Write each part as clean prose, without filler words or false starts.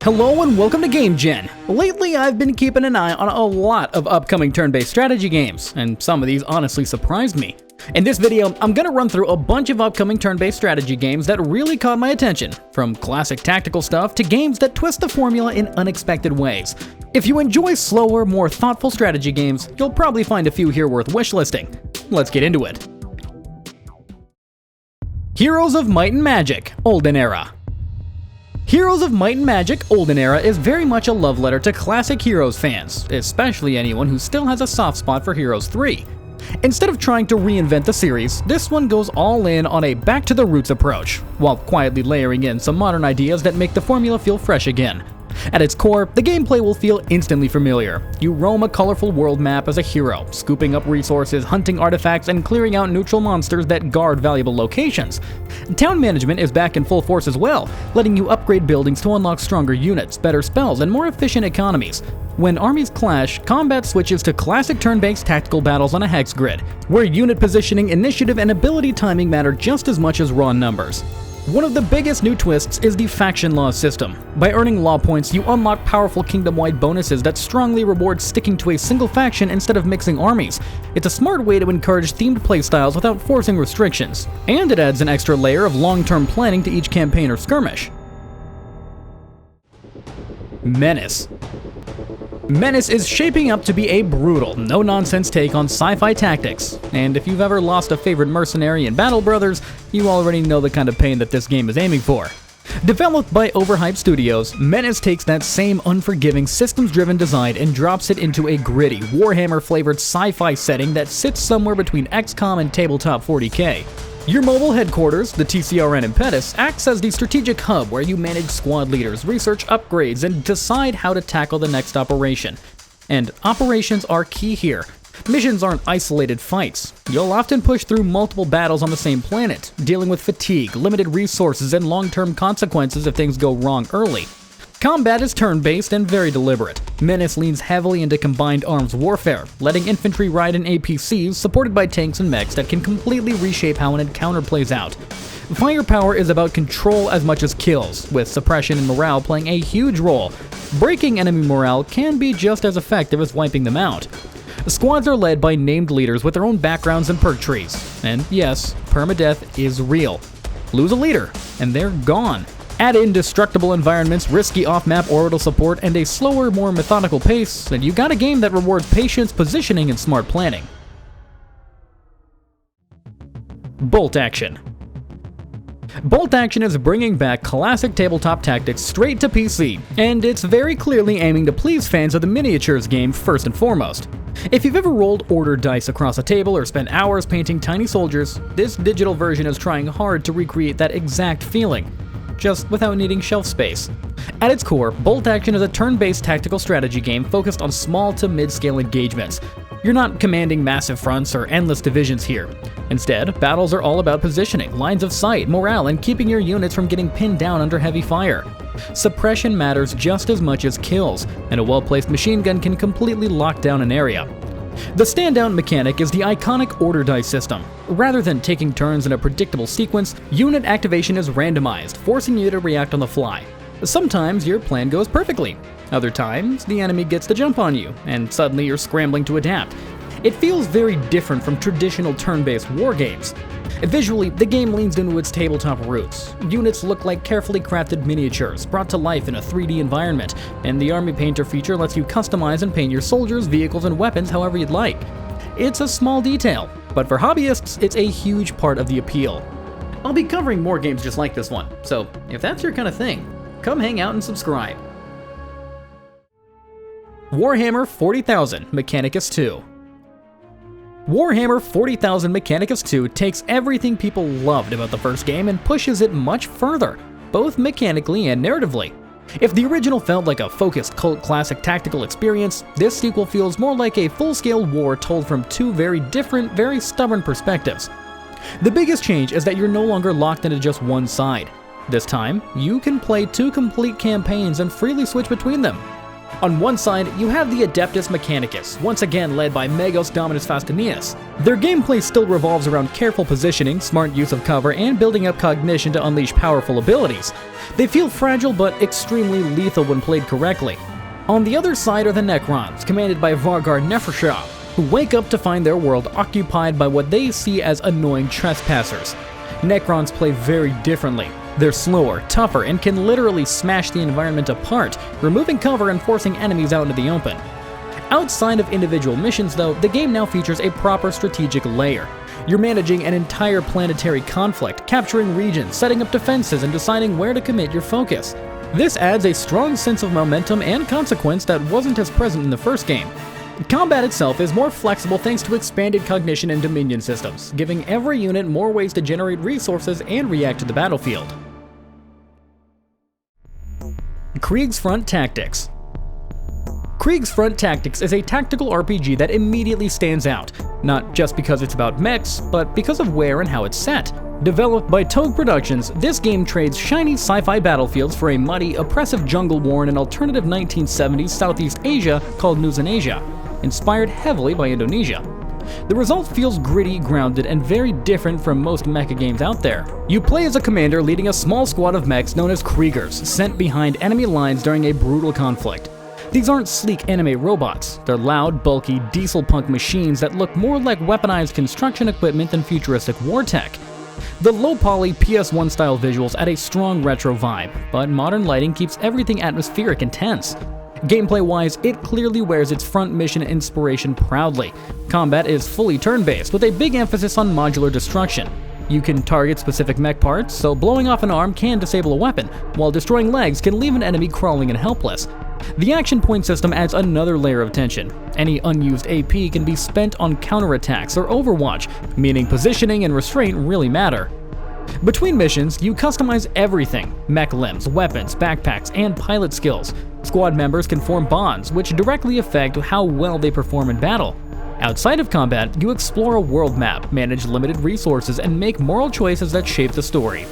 Hello and welcome to Game Gen. Lately I've been keeping an eye on a lot of upcoming turn-based strategy games, and some of these honestly surprised me. In this video, I'm gonna run through a bunch of upcoming turn-based strategy games that really caught my attention, from classic tactical stuff to games that twist the formula in unexpected ways. If you enjoy slower, more thoughtful strategy games, you'll probably find a few here worth wishlisting. Let's get into it. Heroes of Might and Magic, Olden Era. Heroes of Might and Magic Olden Era is very much a love letter to classic Heroes fans, especially anyone who still has a soft spot for Heroes 3. Instead of trying to reinvent the series, this one goes all in on a back-to-the-roots approach, while quietly layering in some modern ideas that make the formula feel fresh again. At its core, the gameplay will feel instantly familiar. You roam a colorful world map as a hero, scooping up resources, hunting artifacts, and clearing out neutral monsters that guard valuable locations. Town management is back in full force as well, letting you upgrade buildings to unlock stronger units, better spells, and more efficient economies. When armies clash, combat switches to classic turn-based tactical battles on a hex grid, where unit positioning, initiative, and ability timing matter just as much as raw numbers. One of the biggest new twists is the faction law system. By earning law points, you unlock powerful kingdom-wide bonuses that strongly reward sticking to a single faction instead of mixing armies. It's a smart way to encourage themed playstyles without forcing restrictions, and it adds an extra layer of long-term planning to each campaign or skirmish. MENACE. MENACE is shaping up to be a brutal, no-nonsense take on sci-fi tactics, and if you've ever lost a favorite mercenary in Battle Brothers, you already know the kind of pain that this game is aiming for. Developed by overhyped studios, MENACE takes that same unforgiving, systems-driven design and drops it into a gritty, Warhammer-flavored sci-fi setting that sits somewhere between XCOM and Tabletop 40K. Your mobile headquarters, the TCRN Impetus, acts as the strategic hub where you manage squad leaders, research upgrades, and decide how to tackle the next operation. And operations are key here. Missions aren't isolated fights. You'll often push through multiple battles on the same planet, dealing with fatigue, limited resources, and long-term consequences if things go wrong early. Combat is turn-based and very deliberate. MENACE leans heavily into combined arms warfare, letting infantry ride in APCs supported by tanks and mechs that can completely reshape how an encounter plays out. Firepower is about control as much as kills, with suppression and morale playing a huge role. Breaking enemy morale can be just as effective as wiping them out. Squads are led by named leaders with their own backgrounds and perk trees. And yes, permadeath is real. Lose a leader, and they're gone. Add in destructible environments, risky off-map orbital support, and a slower, more methodical pace, and you got a game that rewards patience, positioning, and smart planning. Bolt Action. Bolt Action is bringing back classic tabletop tactics straight to PC, and it's very clearly aiming to please fans of the miniatures game first and foremost. If you've ever rolled order dice across a table or spent hours painting tiny soldiers, this digital version is trying hard to recreate that exact feeling, just without needing shelf space. At its core, Bolt Action is a turn-based tactical strategy game focused on small to mid-scale engagements. You're not commanding massive fronts or endless divisions here. Instead, battles are all about positioning, lines of sight, morale, and keeping your units from getting pinned down under heavy fire. Suppression matters just as much as kills, and a well-placed machine gun can completely lock down an area. The standout mechanic is the iconic order dice system. Rather than taking turns in a predictable sequence, unit activation is randomized, forcing you to react on the fly. Sometimes your plan goes perfectly. Other times, the enemy gets the jump on you, and suddenly you're scrambling to adapt. It feels very different from traditional turn-based war games. Visually, the game leans into its tabletop roots. Units look like carefully crafted miniatures, brought to life in a 3D environment, and the Army Painter feature lets you customize and paint your soldiers, vehicles, and weapons however you'd like. It's a small detail, but for hobbyists, it's a huge part of the appeal. I'll be covering more games just like this one, so if that's your kind of thing, come hang out and subscribe. Warhammer 40,000 Mechanicus II. Warhammer 40,000 Mechanicus II takes everything people loved about the first game and pushes it much further, both mechanically and narratively. If the original felt like a focused cult classic tactical experience, this sequel feels more like a full-scale war told from two very different, very stubborn perspectives. The biggest change is that you're no longer locked into just one side. This time, you can play two complete campaigns and freely switch between them. On one side, you have the Adeptus Mechanicus, once again led by Megos Dominus Faustinius. Their gameplay still revolves around careful positioning, smart use of cover, and building up cognition to unleash powerful abilities. They feel fragile but extremely lethal when played correctly. On the other side are the Necrons, commanded by Vargar Nefershah, who wake up to find their world occupied by what they see as annoying trespassers. Necrons play very differently. They're slower, tougher, and can literally smash the environment apart, removing cover and forcing enemies out into the open. Outside of individual missions though, the game now features a proper strategic layer. You're managing an entire planetary conflict, capturing regions, setting up defenses, and deciding where to commit your focus. This adds a strong sense of momentum and consequence that wasn't as present in the first game. Combat itself is more flexible thanks to expanded cognition and dominion systems, giving every unit more ways to generate resources and react to the battlefield. Kriegsfront Tactics. Kriegsfront Tactics is a tactical RPG that immediately stands out, not just because it's about mechs, but because of where and how it's set. Developed by Togue Productions, this game trades shiny sci-fi battlefields for a muddy, oppressive jungle war in an alternative 1970s Southeast Asia called Nusanasia, inspired heavily by Indonesia. The result feels gritty, grounded, and very different from most mecha games out there. You play as a commander leading a small squad of mechs known as Kriegers, sent behind enemy lines during a brutal conflict. These aren't sleek anime robots, they're loud, bulky, diesel-punk machines that look more like weaponized construction equipment than futuristic war tech. The low-poly PS1 style visuals add a strong retro vibe, but modern lighting keeps everything atmospheric and tense. Gameplay-wise, it clearly wears its front mission inspiration proudly. Combat is fully turn-based, with a big emphasis on modular destruction. You can target specific mech parts, so blowing off an arm can disable a weapon, while destroying legs can leave an enemy crawling and helpless. The action point system adds another layer of tension. Any unused AP can be spent on counterattacks or Overwatch, meaning positioning and restraint really matter. Between missions, you customize everything: mech limbs, weapons, backpacks, and pilot skills. Squad members can form bonds, which directly affect how well they perform in battle. Outside of combat, you explore a world map, manage limited resources, and make moral choices that shape the story.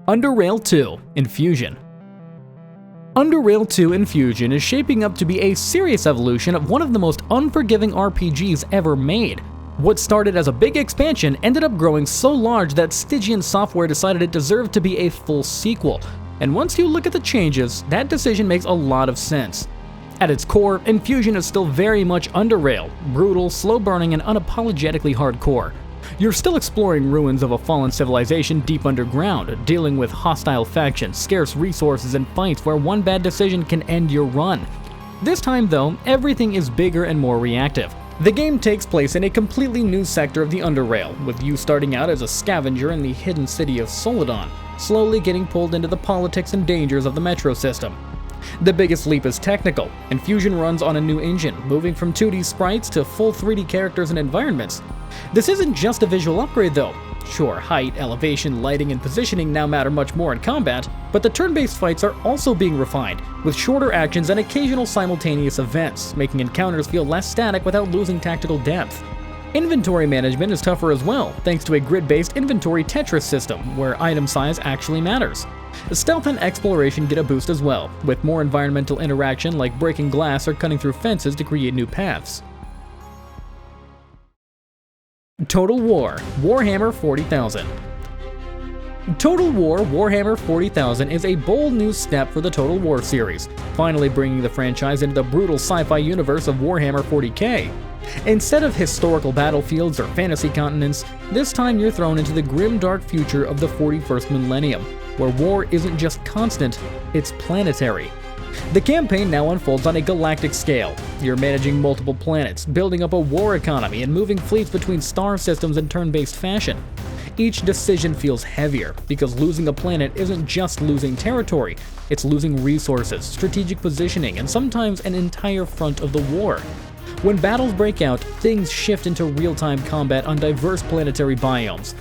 UnderRail 2 Infusion. UnderRail 2 Infusion is shaping up to be a serious evolution of one of the most unforgiving RPGs ever made. What started as a big expansion ended up growing so large that Stygian Software decided it deserved to be a full sequel. And once you look at the changes, that decision makes a lot of sense. At its core, Infusion is still very much UnderRail, brutal, slow-burning, and unapologetically hardcore. You're still exploring ruins of a fallen civilization deep underground, dealing with hostile factions, scarce resources, and fights where one bad decision can end your run. This time though, everything is bigger and more reactive. The game takes place in a completely new sector of the UnderRail, with you starting out as a scavenger in the hidden city of Soledon, slowly getting pulled into the politics and dangers of the metro system. The biggest leap is technical. Infusion runs on a new engine, moving from 2D sprites to full 3D characters and environments. This isn't just a visual upgrade though. Sure, height, elevation, lighting, and positioning now matter much more in combat, but the turn-based fights are also being refined, with shorter actions and occasional simultaneous events, making encounters feel less static without losing tactical depth. Inventory management is tougher as well, thanks to a grid-based inventory Tetris system, where item size actually matters. Stealth and exploration get a boost as well, with more environmental interaction like breaking glass or cutting through fences to create new paths. Total War Warhammer 40,000. Total War Warhammer 40,000 is a bold new step for the Total War series, finally bringing the franchise into the brutal sci-fi universe of Warhammer 40k. Instead of historical battlefields or fantasy continents, this time you're thrown into the grim dark future of the 41st millennium, where war isn't just constant, it's planetary. The campaign now unfolds on a galactic scale. You're managing multiple planets, building up a war economy, and moving fleets between star systems in turn-based fashion. Each decision feels heavier, because losing a planet isn't just losing territory, it's losing resources, strategic positioning, and sometimes an entire front of the war. When battles break out, things shift into real-time combat on diverse planetary biomes.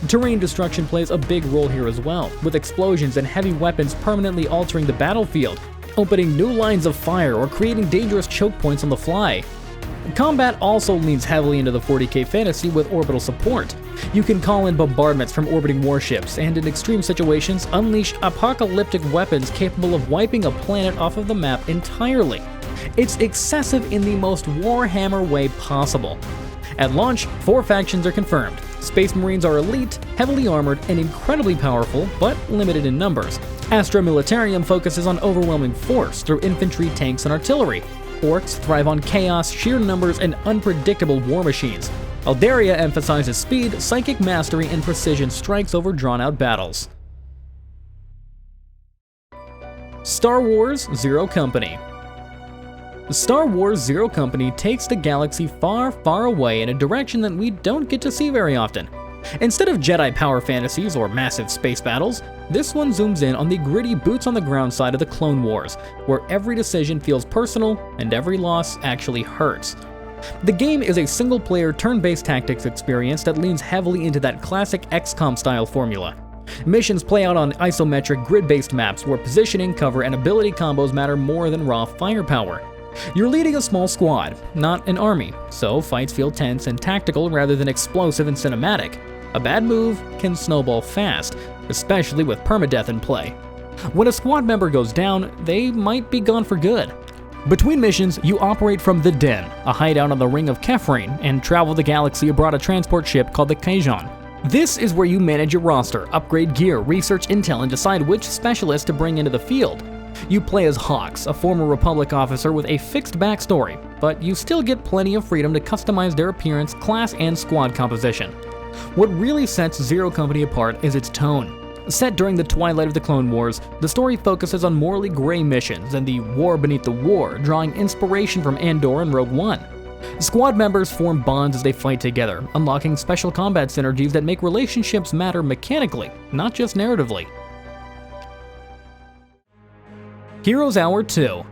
Terrain destruction plays a big role here as well, with explosions and heavy weapons permanently altering the battlefield, opening new lines of fire or creating dangerous choke points on the fly. Combat also leans heavily into the 40k fantasy with orbital support. You can call in bombardments from orbiting warships, and in extreme situations, unleash apocalyptic weapons capable of wiping a planet off of the map entirely. It's excessive in the most Warhammer way possible. At launch, 4 factions are confirmed. Space Marines are elite, heavily armored, and incredibly powerful, but limited in numbers. Astra Militarium focuses on overwhelming force through infantry, tanks, and artillery. Orcs thrive on chaos, sheer numbers, and unpredictable war machines. Eldaria emphasizes speed, psychic mastery, and precision strikes over drawn-out battles. Star Wars Zero Company. Star Wars Zero Company takes the galaxy far, far away in a direction that we don't get to see very often. Instead of Jedi power fantasies or massive space battles, this one zooms in on the gritty boots-on-the-ground side of the Clone Wars, where every decision feels personal and every loss actually hurts. The game is a single-player turn-based tactics experience that leans heavily into that classic XCOM-style formula. Missions play out on isometric grid-based maps where positioning, cover, and ability combos matter more than raw firepower. You're leading a small squad, not an army, so fights feel tense and tactical rather than explosive and cinematic. A bad move can snowball fast, especially with permadeath in play. When a squad member goes down, they might be gone for good. Between missions, you operate from the Den, a hideout on the Ring of Kefrain, and travel the galaxy aboard a transport ship called the Kaijon. This is where you manage your roster, upgrade gear, research intel, and decide which specialist to bring into the field. You play as Hawks, a former Republic officer with a fixed backstory, but you still get plenty of freedom to customize their appearance, class, and squad composition. What really sets Zero Company apart is its tone. Set during the twilight of the Clone Wars, the story focuses on morally gray missions and the war beneath the war, drawing inspiration from Andor and Rogue One. Squad members form bonds as they fight together, unlocking special combat synergies that make relationships matter mechanically, not just narratively. Heroes Hour 2.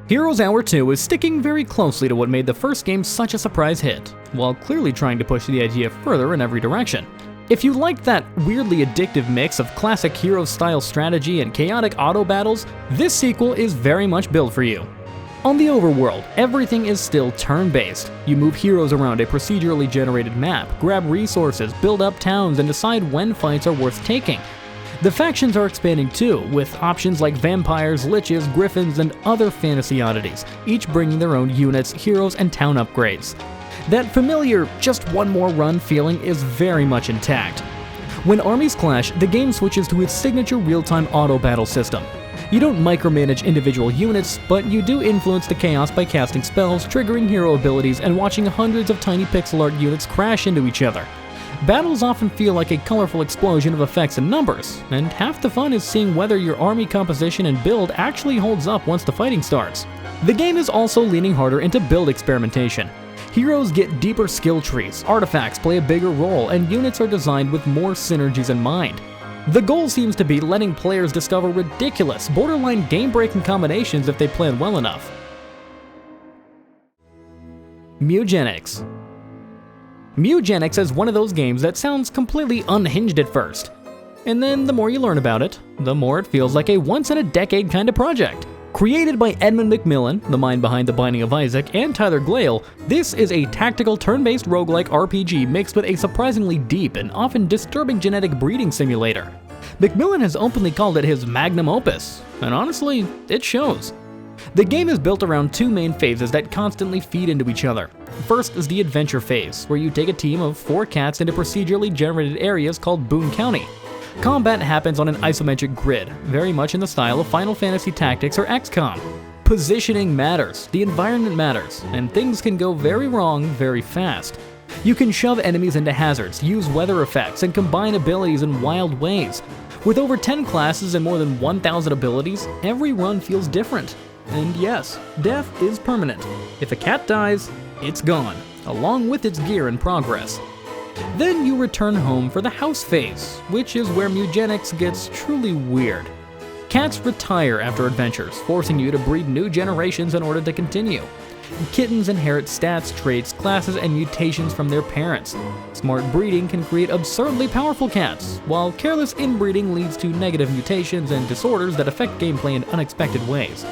Heroes Hour 2 is sticking very closely to what made the first game such a surprise hit, while clearly trying to push the idea further in every direction. If you liked that weirdly addictive mix of classic hero-style strategy and chaotic auto battles, this sequel is very much built for you. On the overworld, everything is still turn-based. You move heroes around a procedurally generated map, grab resources, build up towns, and decide when fights are worth taking. The factions are expanding too, with options like vampires, liches, griffins, and other fantasy oddities, each bringing their own units, heroes, and town upgrades. That familiar, just one more run feeling is very much intact. When armies clash, the game switches to its signature real-time auto battle system. You don't micromanage individual units, but you do influence the chaos by casting spells, triggering hero abilities, and watching hundreds of tiny pixel art units crash into each other. Battles often feel like a colorful explosion of effects and numbers, and half the fun is seeing whether your army composition and build actually holds up once the fighting starts. The game is also leaning harder into build experimentation. Heroes get deeper skill trees, artifacts play a bigger role, and units are designed with more synergies in mind. The goal seems to be letting players discover ridiculous, borderline game-breaking combinations if they plan well enough. Mewgenics. Mewgenics is one of those games that sounds completely unhinged at first. And then the more you learn about it, the more it feels like a once-in-a-decade kind of project. Created by Edmund McMillan, the mind behind The Binding of Isaac, and Tyler Glale, this is a tactical turn-based roguelike RPG mixed with a surprisingly deep and often disturbing genetic breeding simulator. McMillan has openly called it his magnum opus, and honestly, it shows. The game is built around 2 main phases that constantly feed into each other. First is the adventure phase, where you take a team of 4 cats into procedurally generated areas called Boone County. Combat happens on an isometric grid, very much in the style of Final Fantasy Tactics or XCOM. Positioning matters, the environment matters, and things can go very wrong very fast. You can shove enemies into hazards, use weather effects, and combine abilities in wild ways. With over 10 classes and more than 1,000 abilities, every run feels different. And yes, death is permanent. If a cat dies, it's gone, along with its gear and progress. Then you return home for the house phase, which is where Mewgenics gets truly weird. Cats retire after adventures, forcing you to breed new generations in order to continue. Kittens inherit stats, traits, classes, and mutations from their parents. Smart breeding can create absurdly powerful cats, while careless inbreeding leads to negative mutations and disorders that affect gameplay in unexpected ways.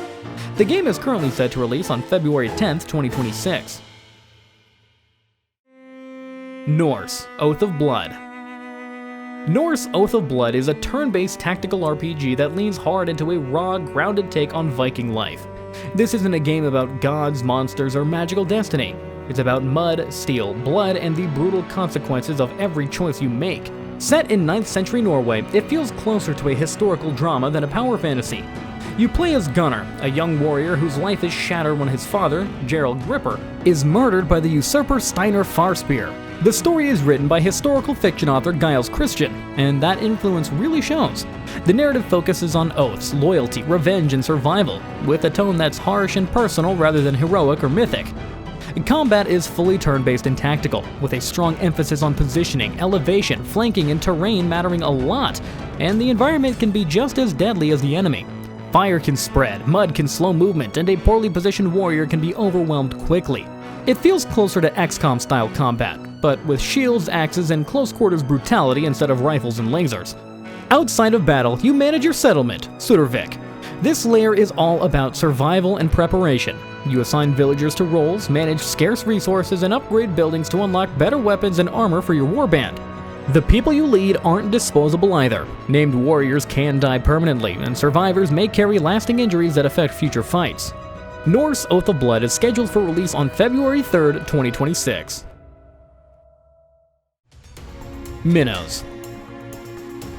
The game is currently set to release on February 10th, 2026. NORSE: Oath of Blood. NORSE: Oath of Blood is a turn-based tactical RPG that leans hard into a raw, grounded take on Viking life. This isn't a game about gods, monsters, or magical destiny. It's about mud, steel, blood, and the brutal consequences of every choice you make. Set in 9th century Norway, it feels closer to a historical drama than a power fantasy. You play as Gunnar, a young warrior whose life is shattered when his father, Gerald Gripper, is murdered by the usurper Steinar Farspear. The story is written by historical fiction author Giles Christian, and that influence really shows. The narrative focuses on oaths, loyalty, revenge, and survival, with a tone that's harsh and personal rather than heroic or mythic. Combat is fully turn-based and tactical, with a strong emphasis on positioning, elevation, flanking, and terrain mattering a lot, and the environment can be just as deadly as the enemy. Fire can spread, mud can slow movement, and a poorly positioned warrior can be overwhelmed quickly. It feels closer to XCOM-style combat, but with shields, axes, and close-quarters brutality instead of rifles and lasers. Outside of battle, you manage your settlement, Sudervik. This layer is all about survival and preparation. You assign villagers to roles, manage scarce resources, and upgrade buildings to unlock better weapons and armor for your warband. The people you lead aren't disposable either. Named warriors can die permanently, and survivors may carry lasting injuries that affect future fights. NORSE: Oath of Blood is scheduled for release on February 3rd, 2026. Minos.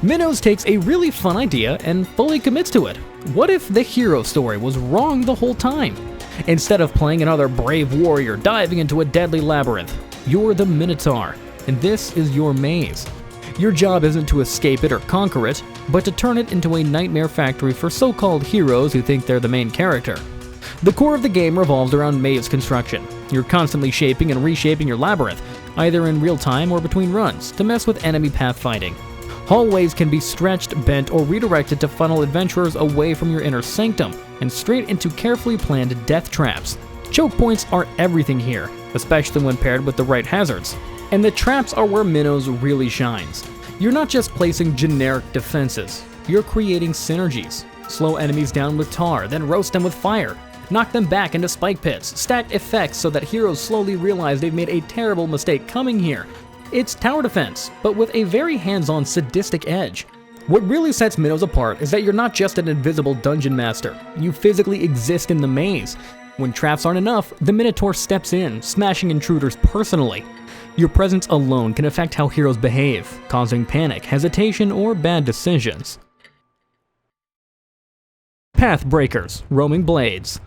Minos takes a really fun idea and fully commits to it. What if the hero story was wrong the whole time? Instead of playing another brave warrior diving into a deadly labyrinth, you're the Minotaur, and this is your maze. Your job isn't to escape it or conquer it, but to turn it into a nightmare factory for so-called heroes who think they're the main character. The core of the game revolves around maze construction. You're constantly shaping and reshaping your labyrinth, either in real time or between runs, to mess with enemy pathfinding. Hallways can be stretched, bent, or redirected to funnel adventurers away from your inner sanctum and straight into carefully planned death traps. Choke points are everything here, especially when paired with the right hazards. And the traps are where Minos really shines. You're not just placing generic defenses, you're creating synergies. Slow enemies down with tar, then roast them with fire. Knock them back into spike pits, stack effects so that heroes slowly realize they've made a terrible mistake coming here. It's tower defense, but with a very hands-on sadistic edge. What really sets Minos apart is that you're not just an invisible dungeon master, you physically exist in the maze. When traps aren't enough, the Minotaur steps in, smashing intruders personally. Your presence alone can affect how heroes behave, causing panic, hesitation, or bad decisions. Pathbreakers: Roaming Blades.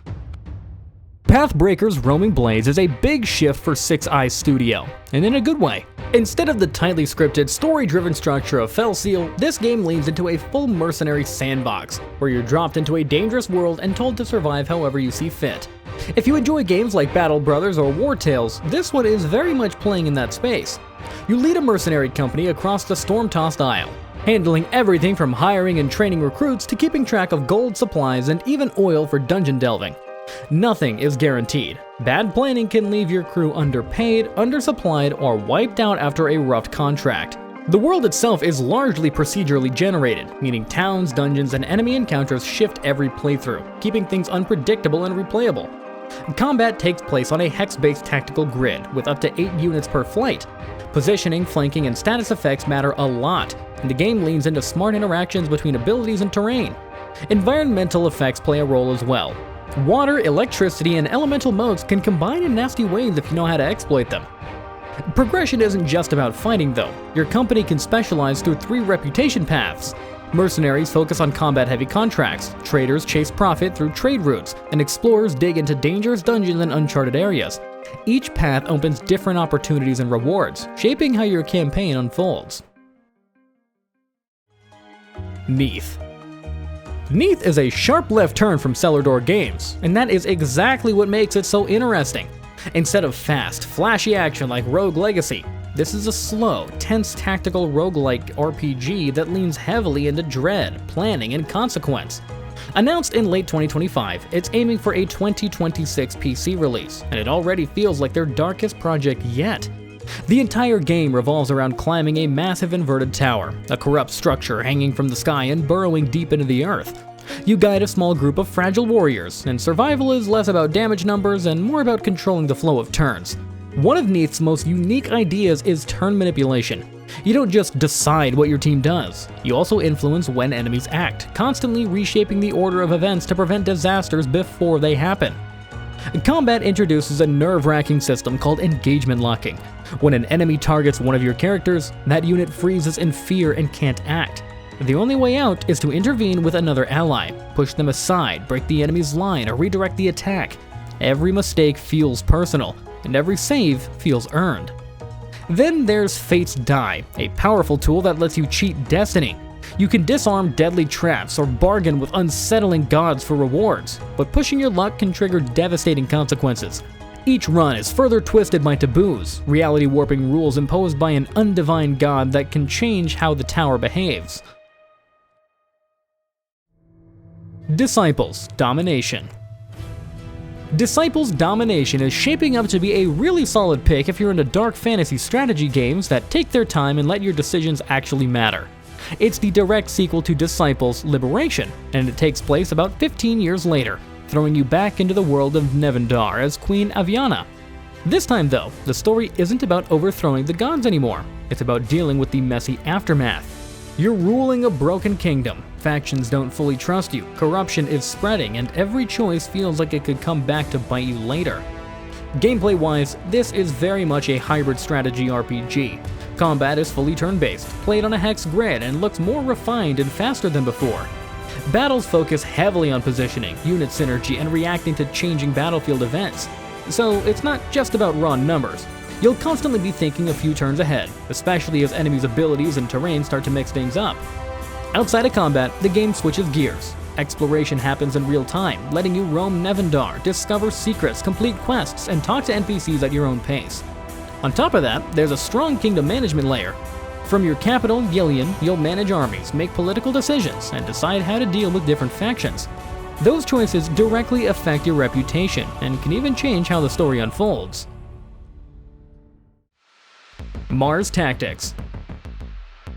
Pathbreakers: Roaming Blades is a big shift for 6i Studio, and in a good way. Instead of the tightly scripted, story-driven structure of Fellseal, this game leans into a full mercenary sandbox, where you're dropped into a dangerous world and told to survive however you see fit. If you enjoy games like Battle Brothers or War Tales, this one is very much playing in that space. You lead a mercenary company across the storm-tossed Isle, handling everything from hiring and training recruits to keeping track of gold supplies and even oil for dungeon delving. Nothing is guaranteed. Bad planning can leave your crew underpaid, undersupplied, or wiped out after a rough contract. The world itself is largely procedurally generated, meaning towns, dungeons, and enemy encounters shift every playthrough, keeping things unpredictable and replayable. Combat takes place on a hex-based tactical grid, with up to 8 units per flight. Positioning, flanking, and status effects matter a lot, and the game leans into smart interactions between abilities and terrain. Environmental effects play a role as well. Water, electricity, and elemental modes can combine in nasty ways if you know how to exploit them. Progression isn't just about fighting though. Your company can specialize through 3 reputation paths. Mercenaries focus on combat-heavy contracts, traders chase profit through trade routes, and explorers dig into dangerous dungeons and uncharted areas. Each path opens different opportunities and rewards, shaping how your campaign unfolds. Neath. Neath is a sharp left turn from Cellar Door Games, and that is exactly what makes it so interesting. Instead of fast, flashy action like Rogue Legacy, this is a slow, tense tactical roguelike RPG that leans heavily into dread, planning, and consequence. Announced in late 2025, it's aiming for a 2026 PC release, and it already feels like their darkest project yet. The entire game revolves around climbing a massive inverted tower, a corrupt structure hanging from the sky and burrowing deep into the earth. You guide a small group of fragile warriors, and survival is less about damage numbers and more about controlling the flow of turns. One of Neath's most unique ideas is turn manipulation. You don't just decide what your team does, you also influence when enemies act, constantly reshaping the order of events to prevent disasters before they happen. Combat introduces a nerve-wracking system called engagement locking. When an enemy targets one of your characters, that unit freezes in fear and can't act. The only way out is to intervene with another ally, push them aside, break the enemy's line, or redirect the attack. Every mistake feels personal, and every save feels earned. Then there's Fate's Die, a powerful tool that lets you cheat destiny. You can disarm deadly traps or bargain with unsettling gods for rewards, but pushing your luck can trigger devastating consequences. Each run is further twisted by taboos, reality warping rules imposed by an undivine god that can change how the tower behaves. Disciples Domination. Disciples Domination is shaping up to be a really solid pick if you're into dark fantasy strategy games that take their time and let your decisions actually matter. It's the direct sequel to Disciples Liberation, and it takes place about 15 years later, throwing you back into the world of Nevendar as Queen Aviana. This time though, the story isn't about overthrowing the gods anymore, it's about dealing with the messy aftermath. You're ruling a broken kingdom, factions don't fully trust you, corruption is spreading, and every choice feels like it could come back to bite you later. Gameplay-wise, this is very much a hybrid strategy RPG. Combat is fully turn-based, played on a hex grid, and looks more refined and faster than before. Battles focus heavily on positioning, unit synergy, and reacting to changing battlefield events. So it's not just about raw numbers. You'll constantly be thinking a few turns ahead, especially as enemies' abilities and terrain start to mix things up. Outside of combat, the game switches gears. Exploration happens in real time, letting you roam Nevendar, discover secrets, complete quests, and talk to NPCs at your own pace. On top of that, there's a strong kingdom management layer. From your capital, Gillian, you'll manage armies, make political decisions, and decide how to deal with different factions. Those choices directly affect your reputation, and can even change how the story unfolds. Mars Tactics.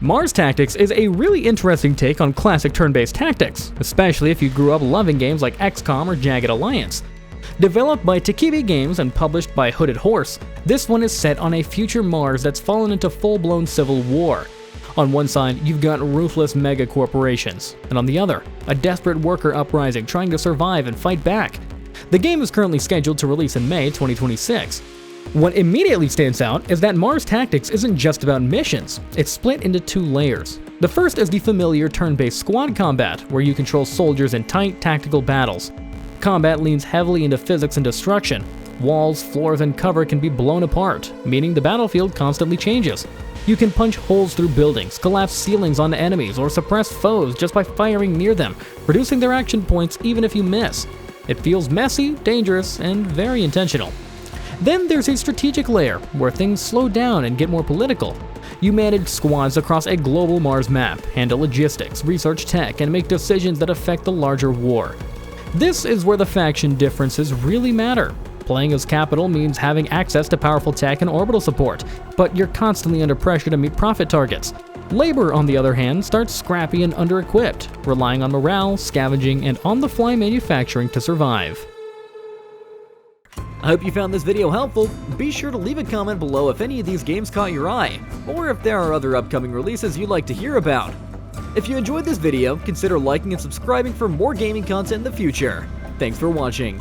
Mars Tactics is a really interesting take on classic turn-based tactics, especially if you grew up loving games like XCOM or Jagged Alliance. Developed by Takibi Games and published by Hooded Horse, this one is set on a future Mars that's fallen into full-blown civil war. On one side, you've got ruthless mega corporations, and on the other, a desperate worker uprising trying to survive and fight back. The game is currently scheduled to release in May 2026. What immediately stands out is that Mars Tactics isn't just about missions, it's split into two layers. The first is the familiar turn-based squad combat, where you control soldiers in tight, tactical battles. Combat leans heavily into physics and destruction. Walls, floors, and cover can be blown apart, meaning the battlefield constantly changes. You can punch holes through buildings, collapse ceilings on enemies, or suppress foes just by firing near them, reducing their action points even if you miss. It feels messy, dangerous, and very intentional. Then there's a strategic layer, where things slow down and get more political. You manage squads across a global Mars map, handle logistics, research tech, and make decisions that affect the larger war. This is where the faction differences really matter. Playing as Capital means having access to powerful tech and orbital support, but you're constantly under pressure to meet profit targets. Labor, on the other hand, starts scrappy and under-equipped, relying on morale, scavenging, and on-the-fly manufacturing to survive. I hope you found this video helpful. Be sure to leave a comment below if any of these games caught your eye, or if there are other upcoming releases you'd like to hear about. If you enjoyed this video, consider liking and subscribing for more gaming content in the future. Thanks for watching.